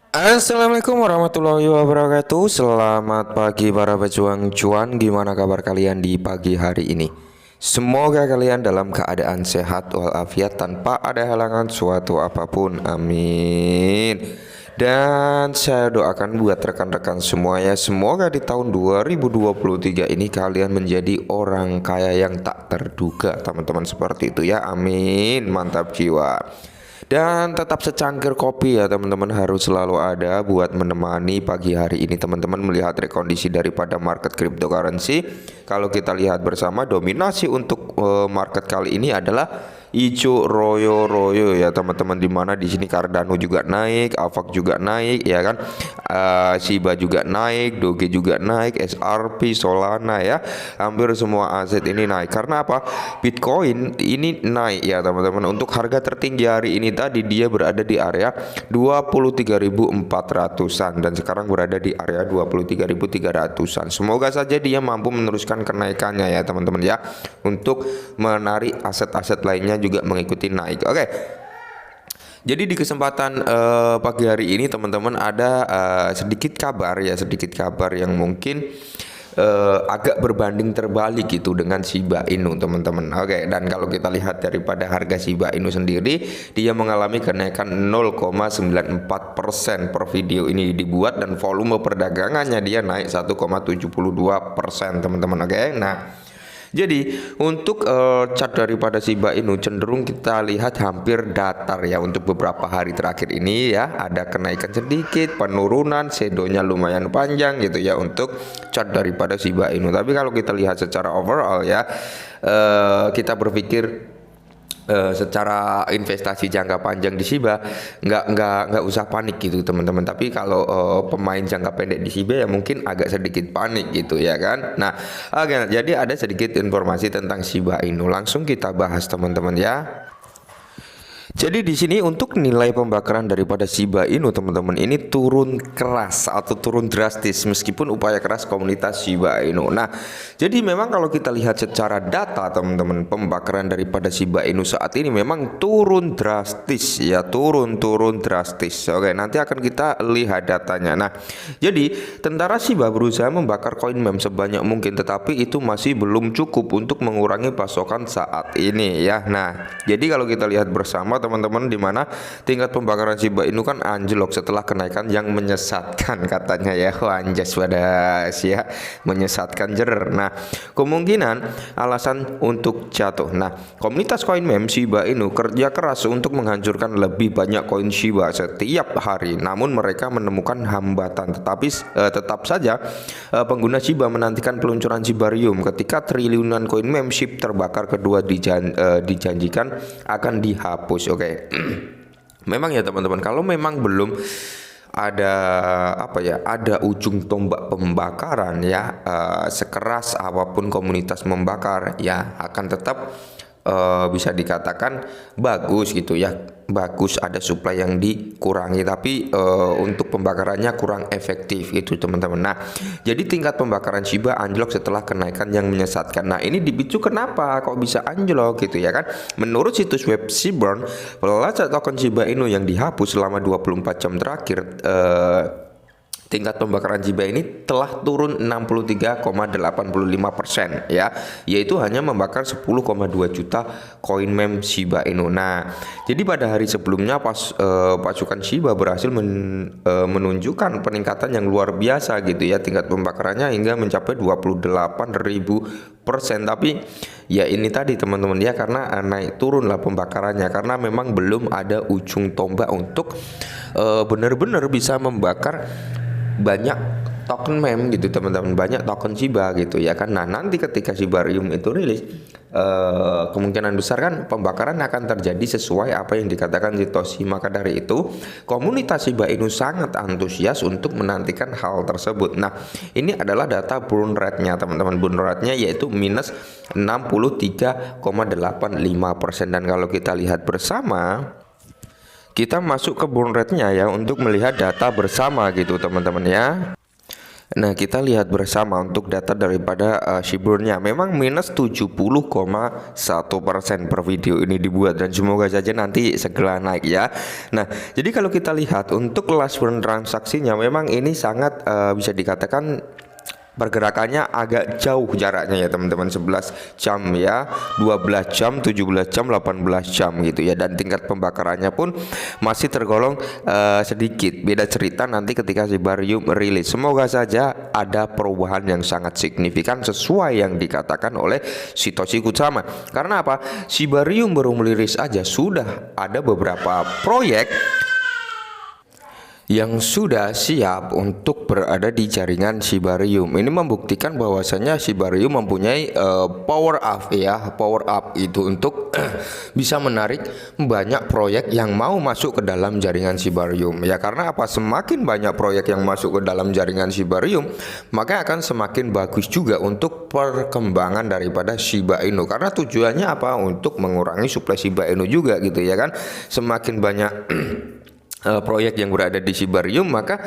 Assalamualaikum warahmatullahi wabarakatuh. Selamat pagi para pejuang cuan. Gimana kabar kalian di pagi hari ini? Semoga kalian dalam keadaan sehat walafiat tanpa ada halangan suatu apapun. Amin. Dan saya doakan buat rekan-rekan semuanya, semoga di tahun 2023 ini kalian menjadi orang kaya yang tak terduga, teman-teman, seperti itu ya. Amin. Mantap jiwa. Dan tetap secangkir kopi ya teman-teman, harus selalu ada buat menemani pagi hari ini teman-teman melihat rekondisi daripada market cryptocurrency. Kalau kita lihat bersama, dominasi untuk market kali ini adalah ijo royo ya teman-teman, dimana di sini Cardano juga naik, AVAX juga naik ya kan, Shiba juga naik, Doge juga naik, SRP, Solana ya, hampir semua aset ini naik. Karena apa? Bitcoin ini naik ya teman-teman. Untuk harga tertinggi hari ini tadi dia berada di area 23.400-an dan sekarang berada di area 23.300-an. Semoga saja dia mampu meneruskan kenaikannya ya teman-teman ya, untuk menarik aset-aset lainnya juga mengikuti naik. Oke. Jadi di kesempatan pagi hari ini teman-teman ada sedikit kabar yang mungkin agak berbanding terbalik gitu dengan Shiba Inu teman-teman. Oke, dan kalau kita lihat daripada harga Shiba Inu sendiri, dia mengalami kenaikan 0,94% per video ini dibuat, dan volume perdagangannya dia naik 1,72% teman-teman. Oke, nah jadi untuk chart daripada Shiba Inu cenderung kita lihat hampir datar ya untuk beberapa hari terakhir ini ya. Ada kenaikan sedikit, penurunan, shadownya lumayan panjang gitu ya untuk chart daripada Shiba Inu. Tapi kalau kita lihat secara overall ya, kita berpikir secara investasi jangka panjang di Shiba nggak usah panik gitu teman-teman. Tapi kalau pemain jangka pendek di Shiba ya mungkin agak sedikit panik gitu ya kan. Nah, oke, jadi ada sedikit informasi tentang Shiba Inu, langsung kita bahas teman-teman ya. Jadi di sini untuk nilai pembakaran daripada Shiba Inu teman-teman ini turun keras atau turun drastis meskipun upaya keras komunitas Shiba Inu. Nah, jadi memang kalau kita lihat secara data teman-teman, pembakaran daripada Shiba Inu saat ini memang turun drastis ya, turun drastis. Oke, nanti akan kita lihat datanya. Nah, jadi tentara Shiba berusaha membakar koin meme sebanyak mungkin, tetapi itu masih belum cukup untuk mengurangi pasokan saat ini ya. Nah, jadi kalau kita lihat bersama teman-teman, di mana tingkat pembakaran Shiba Inu kan anjlok setelah kenaikan yang menyesatkan katanya ya. Anjas wadas ya, menyesatkan jer. Nah, kemungkinan alasan untuk jatuh. Nah, komunitas koin meme Shiba Inu kerja keras untuk menghancurkan lebih banyak koin Shiba setiap hari, namun mereka menemukan hambatan. Tetapi tetap saja pengguna Shiba menantikan peluncuran Shibarium ketika triliunan koin meme ship terbakar kedua dijanjikan akan dihapus. Oke. Memang ya teman-teman, kalau memang belum ada ada ujung tombak pembakaran ya, sekeras apapun komunitas membakar ya akan tetap bisa dikatakan bagus gitu ya, bagus ada supply yang dikurangi, tapi untuk pembakarannya kurang efektif gitu teman-teman. Nah, jadi tingkat pembakaran Shiba anjlok setelah kenaikan yang menyesatkan. Nah, ini dipicu kenapa kok bisa anjlok gitu ya kan? Menurut situs web Seaborn, pelacak token Shiba Inu yang dihapus selama 24 jam terakhir, tingkat pembakaran Shiba ini telah turun 63,85% ya, yaitu hanya membakar 10,2 juta koin meme Shiba Inu. Nah, jadi pada hari sebelumnya pasukan Shiba berhasil menunjukkan peningkatan yang luar biasa gitu ya, tingkat pembakarannya hingga mencapai 28.000%. Tapi ya ini tadi teman-teman ya, karena naik turun lah pembakarannya, karena memang belum ada ujung tombak untuk benar-benar bisa membakar banyak token meme gitu teman-teman, banyak token Shiba gitu ya kan. Nah, nanti ketika Shibarium itu rilis, kemungkinan besar kan pembakaran akan terjadi sesuai apa yang dikatakan Satoshi. Maka dari itu komunitas Shiba Inu sangat antusias untuk menantikan hal tersebut. Nah, ini adalah data burn rate-nya teman-teman. Burn rate-nya yaitu minus 63,85%. Dan kalau kita lihat bersama, kita masuk ke burn rate-nya ya untuk melihat data bersama gitu teman-teman ya. Nah, kita lihat bersama untuk data daripada Shibor-nya memang minus 70,1% per video ini dibuat, dan semoga saja nanti segera naik ya. Nah, jadi kalau kita lihat untuk last run transaksinya memang ini sangat bisa dikatakan pergerakannya agak jauh jaraknya ya teman-teman, 11 jam ya, 12 jam, 17 jam, 18 jam gitu ya, dan tingkat pembakarannya pun masih tergolong sedikit. Beda cerita nanti ketika Shibarium rilis, semoga saja ada perubahan yang sangat signifikan sesuai yang dikatakan oleh Satoshi Kusama. Karena apa? Shibarium baru merilis aja sudah ada beberapa proyek yang sudah siap untuk berada di jaringan Shibarium. Ini membuktikan bahwasanya Shibarium mempunyai power up ya, power up itu untuk bisa menarik banyak proyek yang mau masuk ke dalam jaringan Shibarium ya. Karena apa? Semakin banyak proyek yang masuk ke dalam jaringan Shibarium, maka akan semakin bagus juga untuk perkembangan daripada Shiba Inu. Karena tujuannya apa? Untuk mengurangi suplai Shiba Inu juga gitu ya kan. Semakin banyak proyek yang berada di Shibarium, maka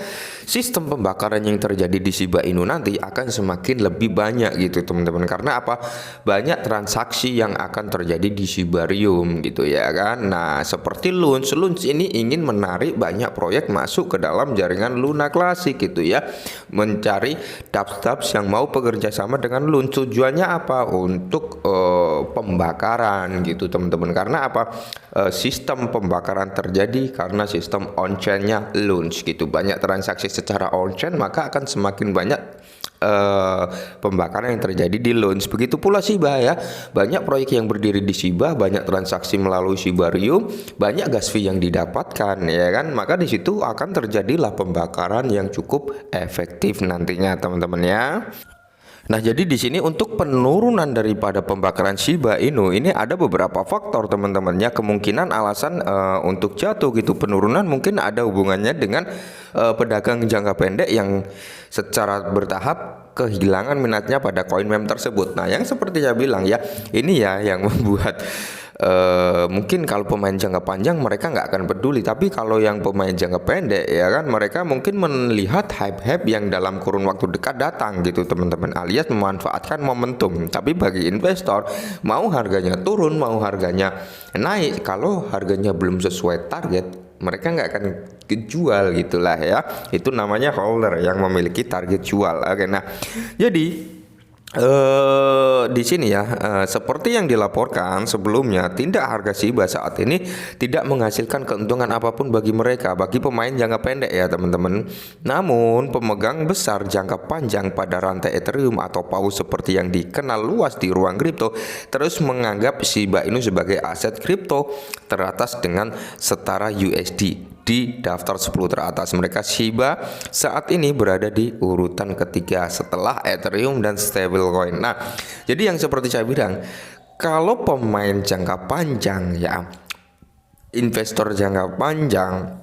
sistem pembakaran yang terjadi di Shiba Inu nanti akan semakin lebih banyak gitu teman-teman. Karena apa? Banyak transaksi yang akan terjadi di Shibarium gitu ya kan. Nah, seperti Lunch ini ingin menarik banyak proyek masuk ke dalam jaringan Luna Classic gitu ya, mencari dApps yang mau bekerja sama dengan Lunch. Tujuannya apa? Untuk pembakaran gitu teman-teman. Karena apa? Sistem pembakaran terjadi karena sistem on-chain-nya Lunch gitu. Banyak transaksi secara on-chain, maka akan semakin banyak pembakaran yang terjadi di Lunch. Begitu pula Shiba ya. Banyak proyek yang berdiri di Shiba, banyak transaksi melalui Shibarium, banyak gas fee yang didapatkan ya kan. Maka di situ akan terjadilah pembakaran yang cukup efektif nantinya teman-teman ya. Nah, jadi di sini untuk penurunan daripada pembakaran Shiba Inu ini ada beberapa faktor teman-teman ya. Kemungkinan alasan untuk jatuh gitu, penurunan mungkin ada hubungannya dengan pedagang jangka pendek yang secara bertahap kehilangan minatnya pada koin meme tersebut. Nah, yang seperti saya bilang ya, ini ya yang membuat mungkin kalau pemain jangka panjang mereka nggak akan peduli, tapi kalau yang pemain jangka pendek ya kan, mereka mungkin melihat hype-hype yang dalam kurun waktu dekat datang gitu teman-teman, alias memanfaatkan momentum. Tapi bagi investor, mau harganya turun mau harganya naik, kalau harganya belum sesuai target, mereka nggak akan jual gitulah ya. Itu namanya holder yang memiliki target jual. Oke, nah jadi di sini ya, seperti yang dilaporkan sebelumnya, tindak harga Shiba saat ini tidak menghasilkan keuntungan apapun bagi mereka, bagi pemain jangka pendek ya teman-teman. Namun pemegang besar jangka panjang pada rantai Ethereum atau PAU seperti yang dikenal luas di ruang kripto terus menganggap Shiba Inu sebagai aset kripto teratas dengan setara USD. Di daftar 10 teratas mereka, Shiba saat ini berada di urutan ketiga setelah Ethereum dan stablecoin. Nah, jadi yang seperti saya bilang, kalau pemain jangka panjang ya, investor jangka panjang,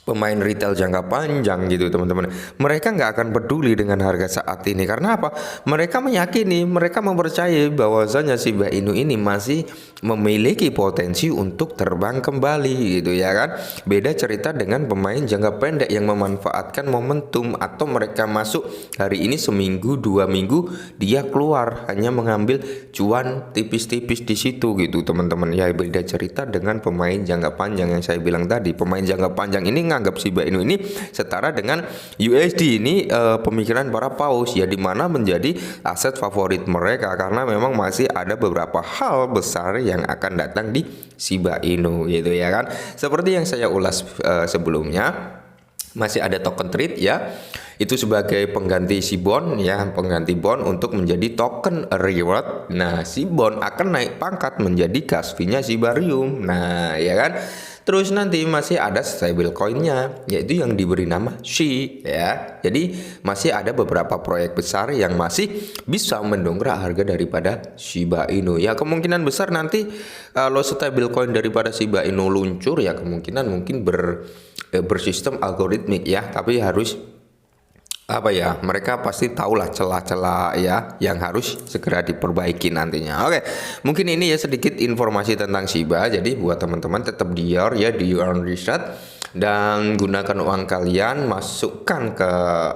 pemain retail jangka panjang gitu teman-teman, mereka nggak akan peduli dengan harga saat ini. Karena apa? Mereka meyakini, mereka mempercayai bahwasanya Shiba Inu ini masih memiliki potensi untuk terbang kembali gitu ya kan. Beda cerita dengan pemain jangka pendek yang memanfaatkan momentum, atau mereka masuk hari ini seminggu 2 minggu dia keluar hanya mengambil cuan tipis-tipis di situ gitu teman-teman ya. Beda cerita dengan pemain jangka panjang yang saya bilang tadi. Pemain jangka panjang ini anggap Shiba Inu ini setara dengan USD. Ini pemikiran para paus ya, dimana menjadi aset favorit mereka karena memang masih ada beberapa hal besar yang akan datang di Shiba Inu gitu ya kan. Seperti yang saya ulas sebelumnya, masih ada token trade ya, itu sebagai pengganti Shibon ya, pengganti bond untuk menjadi token reward. Nah, Shibon akan naik pangkat menjadi gas fee-nya Shibarium. Nah ya kan. Terus nanti masih ada stablecoin-nya, yaitu yang diberi nama SHI ya. Jadi masih ada beberapa proyek besar yang masih bisa mendongkrak harga daripada Shiba Inu ya. Kemungkinan besar nanti kalau stablecoin daripada Shiba Inu luncur ya, kemungkinan mungkin bersistem algoritmik ya. Tapi harus apa ya, mereka pasti tahulah celah-celah ya yang harus segera diperbaiki nantinya. Oke, mungkin ini ya sedikit informasi tentang Shiba. Jadi buat teman-teman tetap di your own research. dan gunakan uang kalian, masukkan ke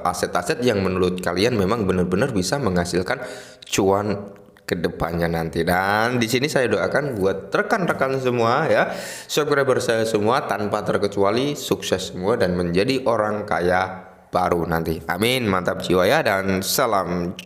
aset-aset yang menurut kalian memang benar-benar bisa menghasilkan cuan kedepannya nanti. Dan di sini saya doakan buat rekan-rekan semua ya, subscriber saya semua tanpa terkecuali sukses semua dan menjadi orang kaya baru nanti. Amin, mantap jiwa ya, dan salam